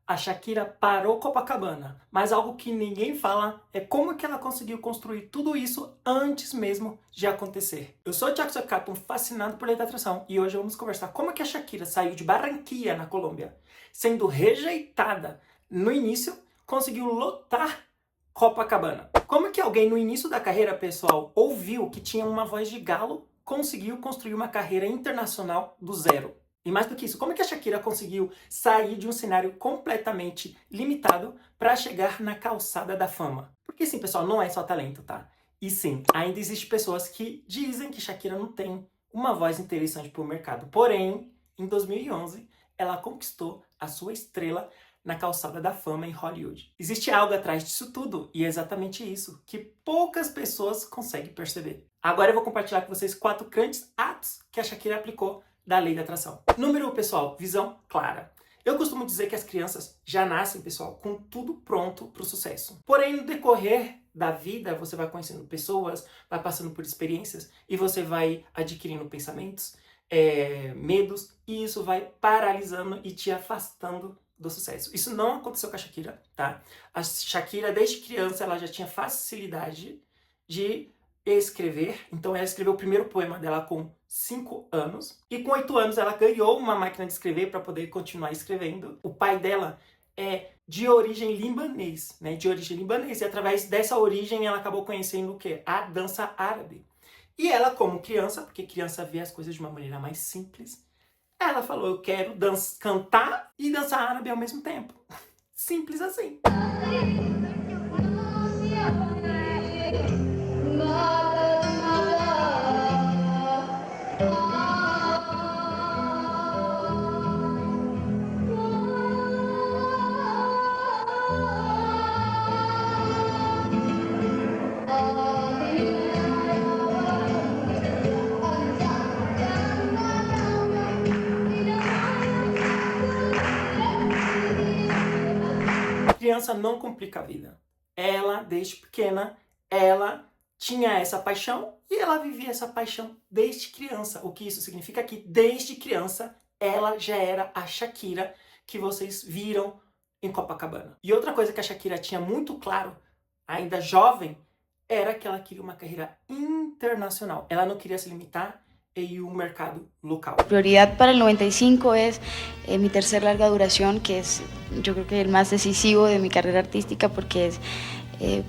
A Shakira parou Copacabana, mas algo que ninguém fala é como que ela conseguiu construir tudo isso antes mesmo de acontecer. Eu sou o Thiago Socato, um fascinado por lei da atração, e hoje vamos conversar como que a Shakira saiu de Barranquilla, na Colômbia, sendo rejeitada no início, conseguiu lotar Copacabana. Como que alguém no início da carreira, pessoal, ouviu que tinha uma voz de galo, conseguiu construir uma carreira internacional do zero? E mais do que isso, como é que a Shakira conseguiu sair de um cenário completamente limitado para chegar na calçada da fama? Porque sim, pessoal, não é só talento, tá? E sim, ainda existem pessoas que dizem que Shakira não tem uma voz interessante para o mercado. Porém, em 2011, ela conquistou a sua estrela na calçada da fama em Hollywood. Existe algo atrás disso tudo, e é exatamente isso que poucas pessoas conseguem perceber. Agora eu vou compartilhar com vocês 4 grandes atos que a Shakira aplicou da lei da atração. Número 1, pessoal, visão clara. Eu costumo dizer que as crianças já nascem, pessoal, com tudo pronto para o sucesso. Porém, no decorrer da vida, você vai conhecendo pessoas, vai passando por experiências e você vai adquirindo pensamentos, medos, e isso vai paralisando e te afastando do sucesso. Isso não aconteceu com a Shakira, tá? A Shakira, desde criança, ela já tinha facilidade de escrever. Então ela escreveu o primeiro poema dela com 5 anos. E com 8 anos ela ganhou uma máquina de escrever para poder continuar escrevendo. O pai dela é de origem libanês, né? De origem libanês. E através dessa origem ela acabou conhecendo o quê? A dança árabe. E ela, como criança, porque criança vê as coisas de uma maneira mais simples, ela falou, eu quero cantar e dançar árabe ao mesmo tempo. Simples assim. Criança não complica a vida. Ela, desde pequena, ela tinha essa paixão e ela vivia essa paixão desde criança. O que isso significa? Que desde criança ela já era a Shakira que vocês viram em Copacabana. E outra coisa que a Shakira tinha muito claro, ainda jovem, era que ela queria uma carreira internacional. Ela não queria se limitar en un mercado local. Prioridad para el 95 es mi tercer larga duración, que es yo creo que el más decisivo de mi carrera artística porque es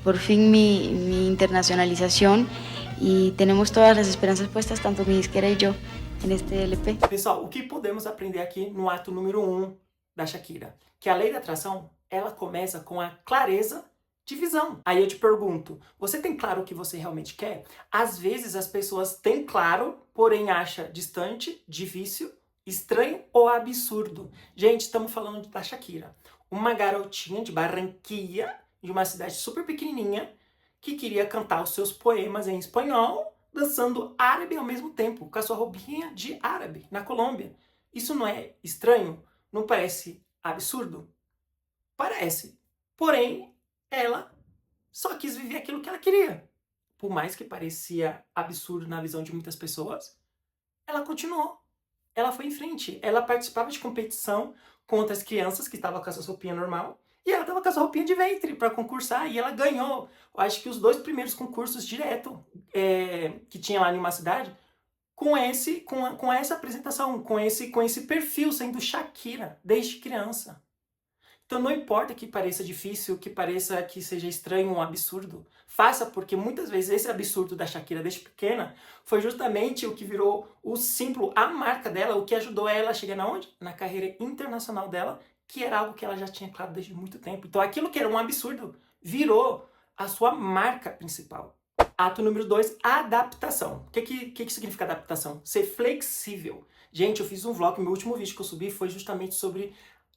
por fin mi internacionalización y tenemos todas las esperanzas puestas, tanto mi disquera y yo, en este LP. Pessoal, o que podemos aprender aqui no ato número 1 da Shakira? Que a lei da atração, ela começa com a clareza de visão. Aí eu te pergunto, você tem claro o que você realmente quer? Às vezes as pessoas têm claro, porém acha distante, difícil, estranho ou absurdo. Gente, estamos falando da Shakira. Uma garotinha de Barranquilla, de uma cidade super pequenininha, que queria cantar os seus poemas em espanhol, dançando árabe ao mesmo tempo, com a sua roupinha de árabe, na Colômbia. Isso não é estranho? Não parece absurdo? Parece. Porém, ela só quis viver aquilo que ela queria. Por mais que parecia absurdo na visão de muitas pessoas, ela continuou. Ela foi em frente. Ela participava de competição com outras crianças que estavam com essa roupinha normal. E ela estava com essa roupinha de ventre para concursar. E ela ganhou, eu acho que os 2 primeiros concursos direto que tinha lá em uma cidade, com essa apresentação, com esse perfil, sendo Shakira, desde criança. Então não importa que pareça difícil, que pareça que seja estranho ou absurdo, faça, porque muitas vezes esse absurdo da Shakira desde pequena foi justamente o que virou o símbolo, a marca dela, o que ajudou ela a chegar na onde? Na carreira internacional dela, que era algo que ela já tinha claro desde muito tempo. Então aquilo que era um absurdo virou a sua marca principal. Ato número 2, adaptação. O que significa adaptação? Ser flexível. Gente, eu fiz um vlog, meu último vídeo que eu subi foi justamente sobre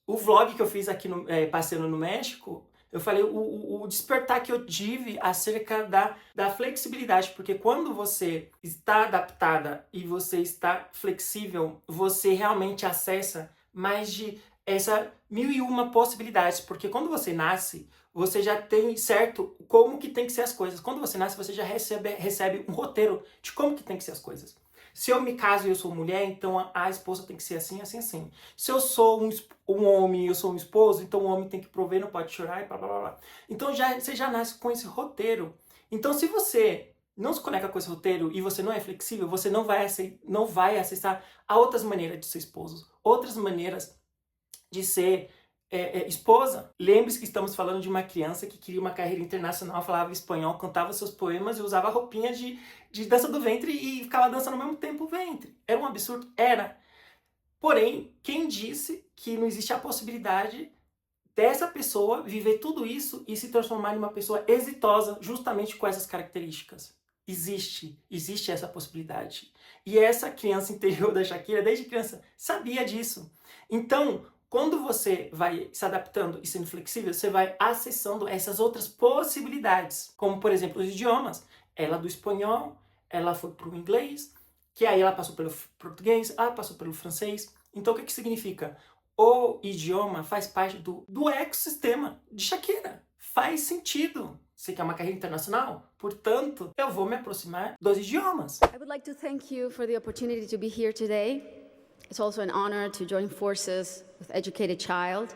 o vlog que eu fiz aqui passeando no México. Eu falei o despertar que eu tive acerca da flexibilidade, porque quando você está adaptada e você está flexível, você realmente acessa mais de essa 1001 possibilidades, porque quando você nasce, você já tem certo como que tem que ser as coisas. Quando você nasce, você já recebe um roteiro de como que tem que ser as coisas. Se eu me caso e eu sou mulher, então a esposa tem que ser assim, assim, assim. Se eu sou um homem e eu sou um esposo, então o homem tem que prover, não pode chorar e blá, blá, blá, blá. Então você já nasce com esse roteiro. Então se você não se conecta com esse roteiro e você não é flexível, você não vai acessar a outras maneiras de ser esposo, outras maneiras de ser esposa. Lembre-se que estamos falando de uma criança que queria uma carreira internacional, falava espanhol, cantava seus poemas e usava roupinha de dança do ventre e ficava dançando ao mesmo tempo o ventre. Era um absurdo? Era. Porém, quem disse que não existe a possibilidade dessa pessoa viver tudo isso e se transformar em uma pessoa exitosa justamente com essas características? Existe essa possibilidade. E essa criança interior da Shakira, desde criança, sabia disso. Então, quando você vai se adaptando e sendo flexível, você vai acessando essas outras possibilidades, como, por exemplo, os idiomas. Ela do espanhol, ela foi para o inglês, que aí ela passou pelo português, ela passou pelo francês. Então, o que significa? O idioma faz parte do ecossistema de Shakira. Faz sentido. Você quer uma carreira internacional? Portanto, eu vou me aproximar dos idiomas. I would like to thank you for the opportunity to be here today. It's also an honor to join forces with Educated Child.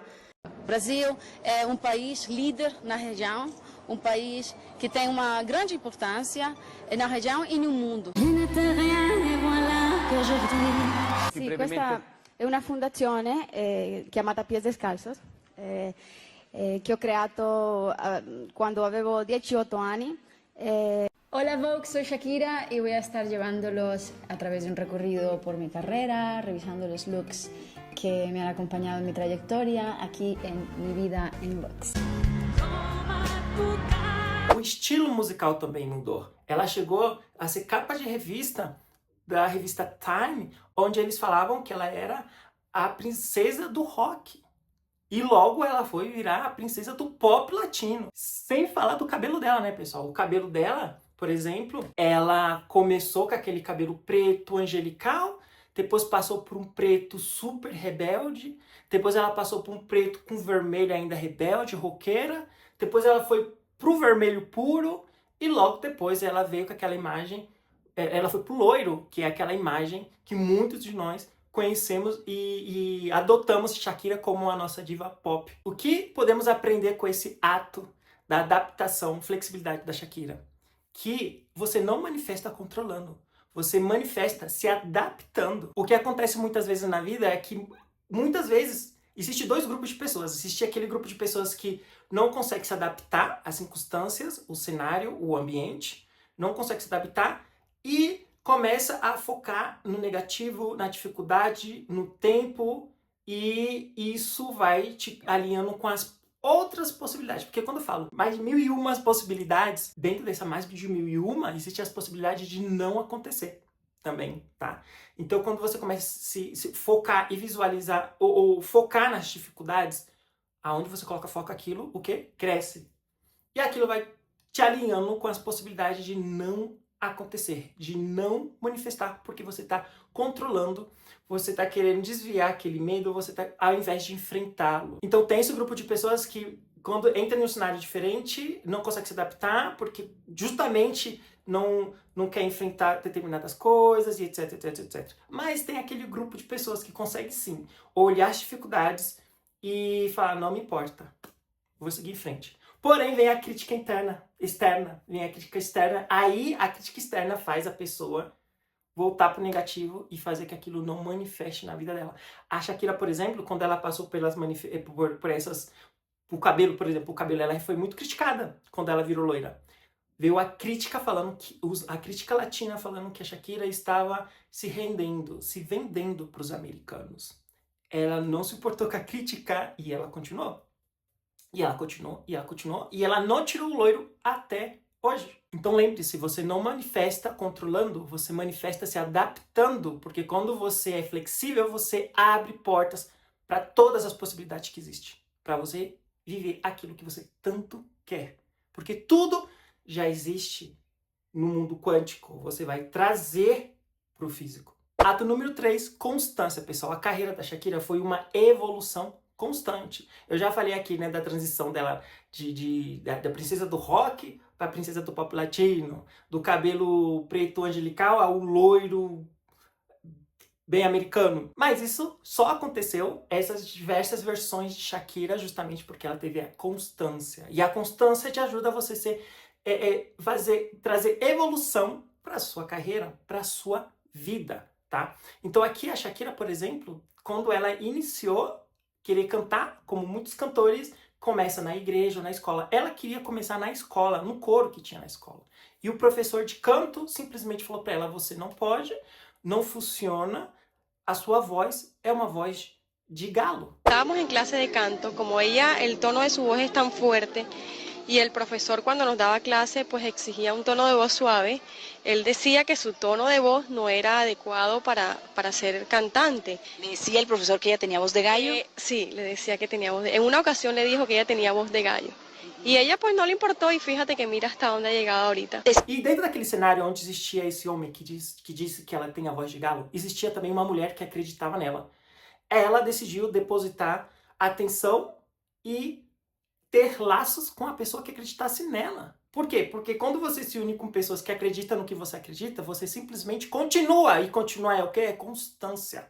Brasil é um país líder na região, um país que tem uma grande importância na região e no mundo. Sì, questa è una fondazione chiamata Pies Descalzos che ho creato quando avevo 18 anni. Hola Vogue, soy Shakira y voy a estar llevándolos a través de un recorrido por mi carrera, revisando los looks que me han acompañado en mi trayectoria aquí en Mi Vida en Looks. O estilo musical também mudou. Ela chegou a ser capa de revista da revista Time, onde eles falavam que ela era a princesa do rock. E logo ela foi virar a princesa do pop latino. Sem falar do cabelo dela, né, pessoal? O cabelo dela, por exemplo, ela começou com aquele cabelo preto angelical, depois passou por um preto super rebelde, depois ela passou por um preto com vermelho ainda rebelde, roqueira, depois ela foi pro vermelho puro e logo depois ela veio com aquela imagem, ela foi pro loiro, que é aquela imagem que muitos de nós conhecemos e adotamos Shakira como a nossa diva pop. O que podemos aprender com esse ato da adaptação, flexibilidade da Shakira? Que você não manifesta controlando, você manifesta se adaptando. O que acontece muitas vezes na vida é que, muitas vezes, existe dois grupos de pessoas. Existe aquele grupo de pessoas que não consegue se adaptar às circunstâncias, o cenário, o ambiente, não consegue se adaptar e começa a focar no negativo, na dificuldade, no tempo, e isso vai te alinhando com as outras possibilidades. Porque quando eu falo mais de 1001 possibilidades, dentro dessa mais de 1001, existe as possibilidades de não acontecer também, tá? Então, quando você começa a se focar e visualizar, ou focar nas dificuldades, aonde você coloca foco aquilo, o quê? Cresce. E aquilo vai te alinhando com as possibilidades de não acontecer, de não manifestar, porque você está controlando, você está querendo desviar aquele medo, você tá, ao invés de enfrentá-lo. Então tem esse grupo de pessoas que, quando entra em um cenário diferente, não consegue se adaptar, porque justamente não quer enfrentar determinadas coisas, e etc, etc, etc. Mas tem aquele grupo de pessoas que consegue sim olhar as dificuldades e falar, não me importa, vou seguir em frente. Porém, vem a crítica externa, vem a crítica externa, aí a crítica externa faz a pessoa voltar pro negativo e fazer que aquilo não manifeste na vida dela. A Shakira, por exemplo, quando ela passou por essas... O cabelo, por exemplo, o cabelo dela foi muito criticada quando ela virou loira. Veio a crítica falando que... A crítica latina falando que a Shakira estava se rendendo, se vendendo pros americanos. Ela não se importou com a crítica e ela continuou. E ela continuou, e ela continuou, e ela não tirou o loiro até hoje. Então lembre-se, você não manifesta controlando, você manifesta se adaptando, porque quando você é flexível, você abre portas para todas as possibilidades que existem, para você viver aquilo que você tanto quer. Porque tudo já existe no mundo quântico, você vai trazer para o físico. Ato número 3, constância, pessoal. A carreira da Shakira foi uma evolução constante. Eu já falei aqui, né, da transição dela da princesa do rock para a princesa do pop latino, do cabelo preto angelical ao loiro bem americano. Mas isso só aconteceu, essas diversas versões de Shakira, justamente porque ela teve a constância. E a constância te ajuda a você trazer evolução para a sua carreira, para a sua vida, tá? Então aqui a Shakira, por exemplo, quando ela iniciou querer cantar, como muitos cantores, começa na igreja ou na escola. Ela queria começar na escola, no coro que tinha na escola. E o professor de canto simplesmente falou para ela, você não pode, não funciona, a sua voz é uma voz de galo. Estábamos en clase de canto, como ella, el tono de su voz es tan fuerte y el profesor cuando nos daba clase pues exigía un tono de voz suave, él decía que su tono de voz no era adecuado para ser cantante. ¿Le decía el profesor que ella tenía voz de gallo? Sí, le decía que tenía voz de... En una ocasión le dijo que ella tenía voz de gallo. E ella pues não lhe importou e fíjate que mira hasta onde ha chegado ahorita. E dentro daquele cenário onde existia esse homem que disse que ela tem a voz de galo, existia também uma mulher que acreditava nela. Ela decidiu depositar atenção e ter laços com a pessoa que acreditasse nela. Por quê? Porque quando você se une com pessoas que acreditam no que você acredita, você simplesmente continua. E continuar é o quê? É constância.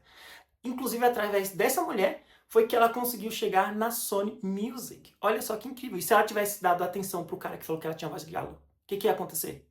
Inclusive, através dessa mulher, foi que ela conseguiu chegar na Sony Music. Olha só que incrível. E se ela tivesse dado atenção pro cara que falou que ela tinha voz de galo, o que ia acontecer?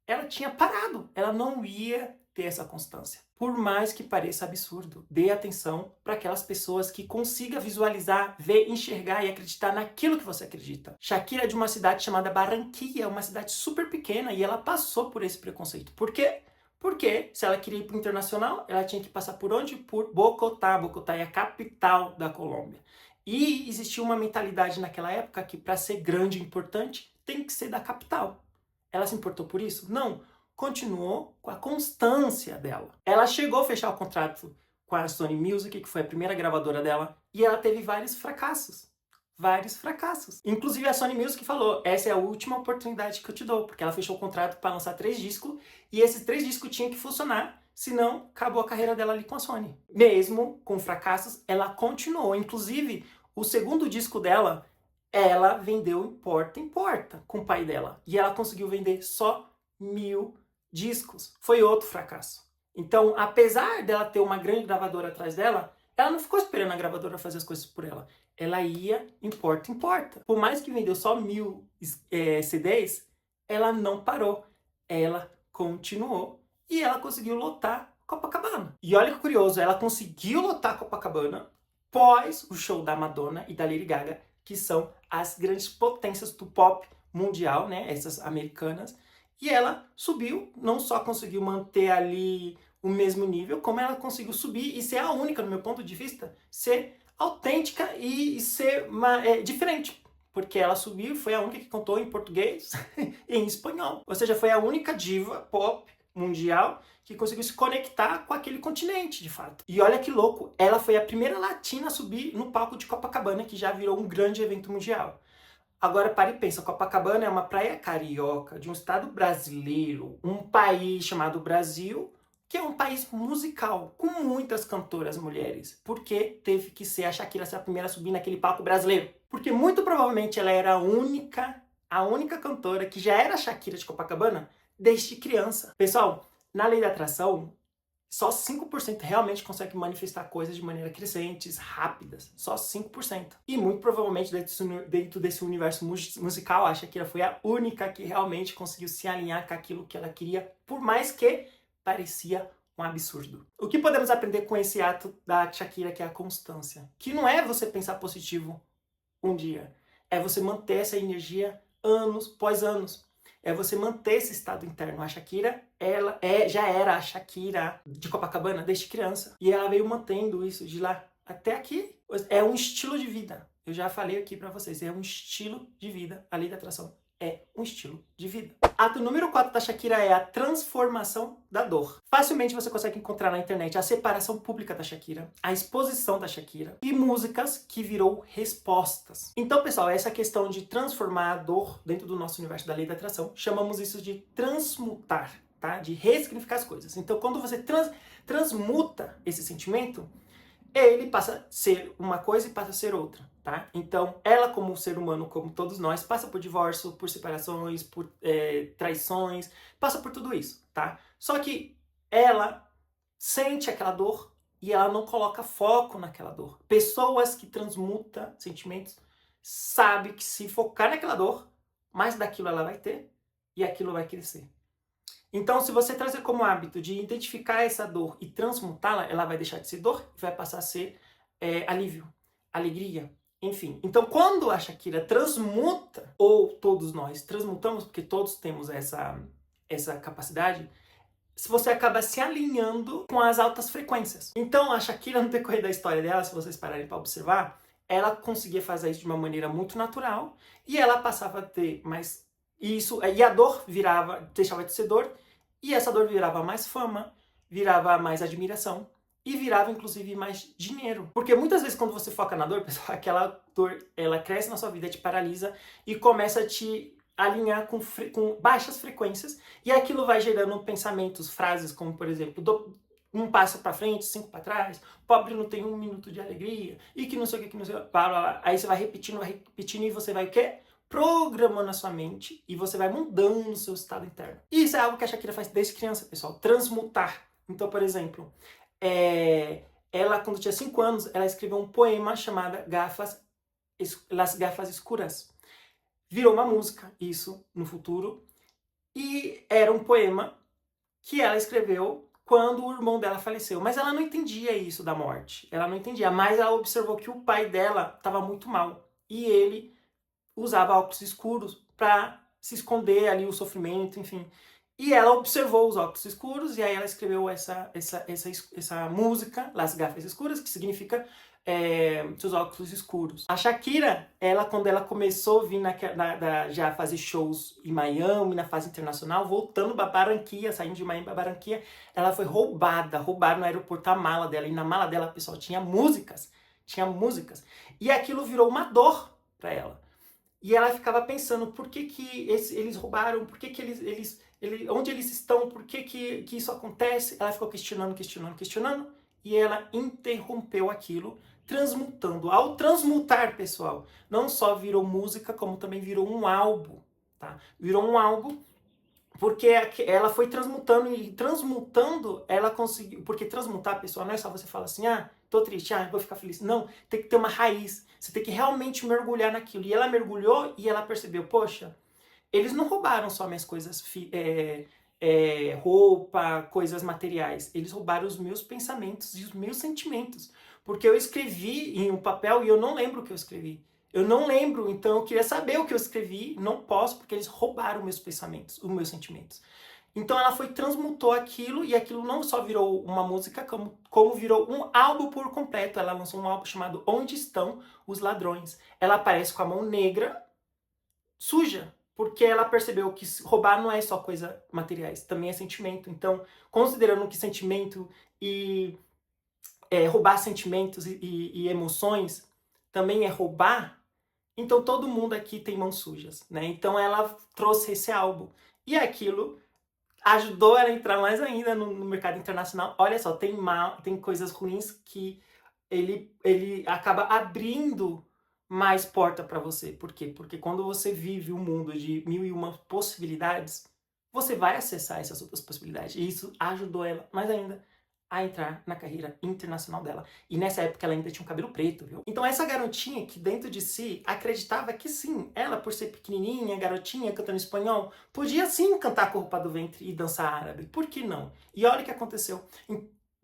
Ela tinha parado. Ela não ia ter essa constância. Por mais que pareça absurdo, dê atenção para aquelas pessoas que consigam visualizar, ver, enxergar e acreditar naquilo que você acredita. Shakira é de uma cidade chamada Barranquilla, uma cidade super pequena, e ela passou por esse preconceito. Por quê? Porque se ela queria ir para o internacional, ela tinha que passar por onde? Por Bogotá. Bogotá é a capital da Colômbia. E existia uma mentalidade naquela época que para ser grande e importante, tem que ser da capital. Ela se importou por isso? Não. Continuou com a constância dela. Ela chegou a fechar o contrato com a Sony Music, que foi a primeira gravadora dela, e ela teve vários fracassos. Vários fracassos. Inclusive a Sony Music falou, essa é a última oportunidade que eu te dou, porque ela fechou o contrato para lançar 3 discos, e esses 3 discos tinham que funcionar, senão acabou a carreira dela ali com a Sony. Mesmo com fracassos, ela continuou. Inclusive, o segundo disco dela, ela vendeu em porta com o pai dela. E ela conseguiu vender só 1000 discos. Foi outro fracasso. Então, apesar dela ter uma grande gravadora atrás dela, ela não ficou esperando a gravadora fazer as coisas por ela. Ela ia em porta. Por mais que vendeu só 1000 CDs, ela não parou. Ela continuou e ela conseguiu lotar Copacabana. E olha que curioso, ela conseguiu lotar Copacabana pós o show da Madonna e da Lady Gaga, que são as grandes potências do pop mundial, né? Essas americanas. E ela subiu, não só conseguiu manter ali o mesmo nível, como ela conseguiu subir e ser a única, no meu ponto de vista, ser autêntica e ser diferente. Porque ela subiu, foi a única que cantou em português e em espanhol. Ou seja, foi a única diva pop mundial que conseguiu se conectar com aquele continente, de fato. E olha que louco, ela foi a primeira latina a subir no palco de Copacabana, que já virou um grande evento mundial. Agora, para e pensa, Copacabana é uma praia carioca, de um estado brasileiro, um país chamado Brasil, que é um país musical, com muitas cantoras mulheres. Por que teve que ser a Shakira a primeira a subir naquele palco brasileiro? Porque muito provavelmente ela era a única cantora que já era a Shakira de Copacabana desde criança. Pessoal, na lei da atração, só 5% realmente consegue manifestar coisas de maneira crescentes, rápidas. Só 5%. E muito provavelmente dentro desse universo musical, a Shakira foi a única que realmente conseguiu se alinhar com aquilo que ela queria, por mais que parecia um absurdo. O que podemos aprender com esse ato da Shakira, que é a constância? Que não é você pensar positivo um dia. É você manter essa energia anos após anos. É você manter esse estado interno. A Shakira, ela já era a Shakira de Copacabana desde criança. E ela veio mantendo isso de lá até aqui. É um estilo de vida. Eu já falei aqui pra vocês. É um estilo de vida. A lei da atração é um estilo de vida. Ato número 4 da Shakira é a transformação da dor. Facilmente você consegue encontrar na internet a separação pública da Shakira, a exposição da Shakira e músicas que virou respostas. Então, pessoal, essa questão de transformar a dor dentro do nosso universo da lei da atração, chamamos isso de transmutar, tá? De ressignificar as coisas. Então, quando você transmuta esse sentimento, ele passa a ser uma coisa e passa a ser outra, tá? Então, ela como ser humano, como todos nós, passa por divórcio, por separações, por traições, passa por tudo isso, tá? Só que ela sente aquela dor e ela não coloca foco naquela dor. Pessoas que transmutam sentimentos sabem que se focar naquela dor, mais daquilo ela vai ter e aquilo vai crescer. Então, se você trazer como hábito de identificar essa dor e transmutá-la, ela vai deixar de ser dor e vai passar a ser alívio, alegria, enfim. Então, quando a Shakira transmuta, ou todos nós transmutamos, porque todos temos essa capacidade, se você acaba se alinhando com as altas frequências. Então, a Shakira, no decorrer da história dela, se vocês pararem para observar, ela conseguia fazer isso de uma maneira muito natural e ela passava a ter mais isso, e a dor deixava de ser dor, e essa dor virava mais fama, virava mais admiração e virava inclusive mais dinheiro. Porque muitas vezes quando você foca na dor, pessoal, aquela dor, ela cresce na sua vida, te paralisa e começa a te alinhar com baixas frequências, e aquilo vai gerando pensamentos, frases como, por exemplo, um passo para frente, 5 para trás, pobre não tem 1 minuto de alegria, e que não sei o que não sei o que, aí você vai repetindo e você vai o quê? Programando a sua mente e você vai mudando o seu estado interno. E isso é algo que a Shakira faz desde criança, pessoal, transmutar. Então, por exemplo, ela, quando tinha 5 anos, ela escreveu um poema chamado Las Gafas Escuras. Virou uma música, isso, no futuro, e era um poema que ela escreveu quando o irmão dela faleceu. Mas ela não entendia isso da morte, ela não entendia, mas ela observou que o pai dela estava muito mal, e ele usava óculos escuros para se esconder ali o sofrimento, enfim. E ela observou os óculos escuros e aí ela escreveu essa música, Las Gafas Escuras, que significa seus óculos escuros. A Shakira, quando ela começou a vir já fazer shows em Miami, na fase internacional, voltando para Barranquilla, saindo de Miami para Barranquilla, ela foi roubada no aeroporto a mala dela. E na mala dela, pessoal, tinha músicas. E aquilo virou uma dor para ela. E ela ficava pensando, por que eles roubaram, por que onde eles estão, por que isso acontece? Ela ficou questionando, e ela interrompeu aquilo, transmutando. Ao transmutar, pessoal, não só virou música, como também virou um álbum, tá? Virou um álbum porque ela foi transmutando, e transmutando ela conseguiu, porque transmutar, pessoal, não é só você falar assim, tô triste, vou ficar feliz. Não, tem que ter uma raiz, você tem que realmente mergulhar naquilo. E ela mergulhou e ela percebeu, poxa, eles não roubaram só minhas coisas, roupa, coisas materiais. Eles roubaram os meus pensamentos e os meus sentimentos. Porque eu escrevi em um papel e eu não lembro o que eu escrevi. Eu não lembro, então eu queria saber o que eu escrevi, não posso, porque eles roubaram meus pensamentos, os meus sentimentos. Então ela transmutou aquilo, e aquilo não só virou uma música, como virou um álbum por completo. Ela lançou um álbum chamado Onde Estão os Ladrões. Ela aparece com a mão negra, suja, porque ela percebeu que roubar não é só coisa materiais, também é sentimento. Então, considerando que sentimento e roubar sentimentos e emoções também é roubar, então todo mundo aqui tem mãos sujas, né? Então ela trouxe esse álbum. E aquilo ajudou ela a entrar mais ainda no mercado internacional. Olha só, tem coisas ruins que ele acaba abrindo mais porta para você. Por quê? Porque quando você vive um mundo de 1001 possibilidades, você vai acessar essas outras possibilidades. E isso ajudou ela mais ainda a entrar na carreira internacional dela. E nessa época ela ainda tinha um cabelo preto, viu? Então essa garotinha que dentro de si acreditava que sim, ela por ser pequenininha, garotinha, cantando espanhol, podia sim cantar com a roupa do ventre e dançar árabe. Por que não? E olha o que aconteceu.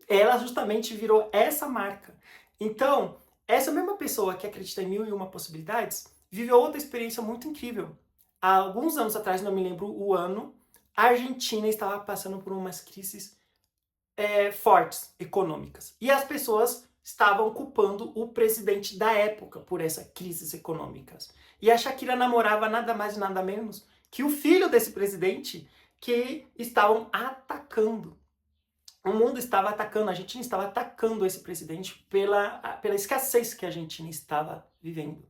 Ela justamente virou essa marca. Então, essa mesma pessoa que acredita em 1001 possibilidades, viveu outra experiência muito incrível. Há alguns anos atrás, não me lembro o ano, a Argentina estava passando por umas crises fortes, econômicas. E as pessoas estavam culpando o presidente da época por essas crises econômicas. E a Shakira namorava nada mais e nada menos que o filho desse presidente, que estavam atacando. O mundo estava atacando, a Argentina estava atacando esse presidente pela escassez que a Argentina estava vivendo.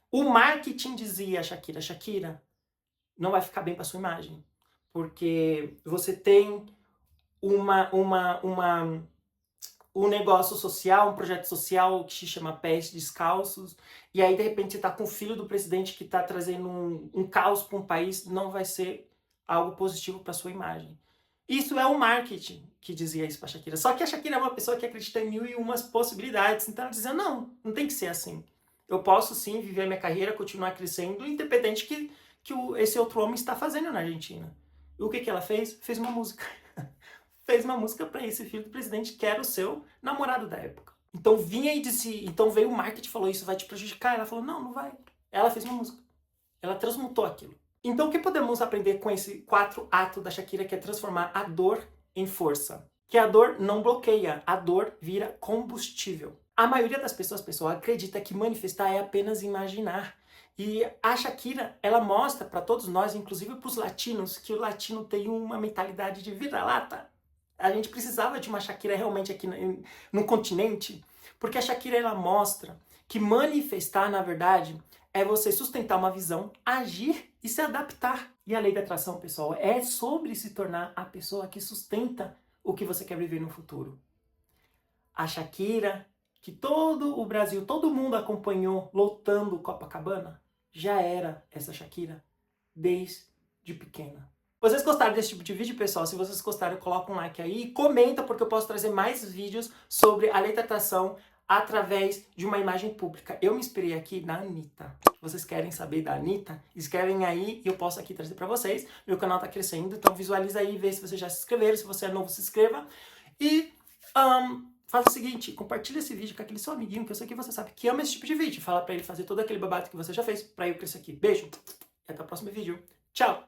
O marketing dizia a Shakira, Shakira, não vai ficar bem para sua imagem, porque você tem um negócio social, um projeto social que se chama Pés Descalços, e aí de repente você está com o filho do presidente que está trazendo um caos para um país, não vai ser algo positivo para sua imagem. Isso é o marketing que dizia isso pra Shakira. Só que a Shakira é uma pessoa que acredita em 1001 possibilidades. Então ela dizia, não tem que ser assim. Eu posso sim viver minha carreira, continuar crescendo, independente que esse outro homem está fazendo na Argentina. E o que ela fez? Fez uma música. Fez uma música para esse filho do presidente, que era o seu namorado da época. Então veio o marketing e falou, isso vai te prejudicar. Ela falou, não vai. Ela fez uma música. Ela transmutou aquilo. Então o que podemos aprender com esse 4 ato da Shakira, que é transformar a dor em força? Que a dor não bloqueia, a dor vira combustível. A maioria das pessoas, pessoal, acredita que manifestar é apenas imaginar. E a Shakira, ela mostra para todos nós, inclusive para os latinos, que o latino tem uma mentalidade de vira-lata. A gente precisava de uma Shakira realmente aqui no continente, porque a Shakira, ela mostra que manifestar, na verdade, é você sustentar uma visão, agir e se adaptar. E a lei da atração, pessoal, é sobre se tornar a pessoa que sustenta o que você quer viver no futuro. A Shakira, que todo o Brasil, todo mundo acompanhou lotando Copacabana, já era essa Shakira desde pequena. Vocês gostaram desse tipo de vídeo, pessoal? Se vocês gostaram, coloca um like aí e comenta, porque eu posso trazer mais vídeos sobre a lei da atração através de uma imagem pública. Eu me inspirei aqui na Anitta. Se vocês querem saber da Anitta, escrevem aí e eu posso aqui trazer pra vocês. Meu canal tá crescendo, então visualiza aí e vê se vocês já se inscreveram. Se você é novo, se inscreva. E faz o seguinte, compartilha esse vídeo com aquele seu amiguinho, que eu sei que você sabe que ama esse tipo de vídeo. Fala pra ele fazer todo aquele babado que você já fez pra eu crescer aqui. Beijo e até o próximo vídeo. Tchau!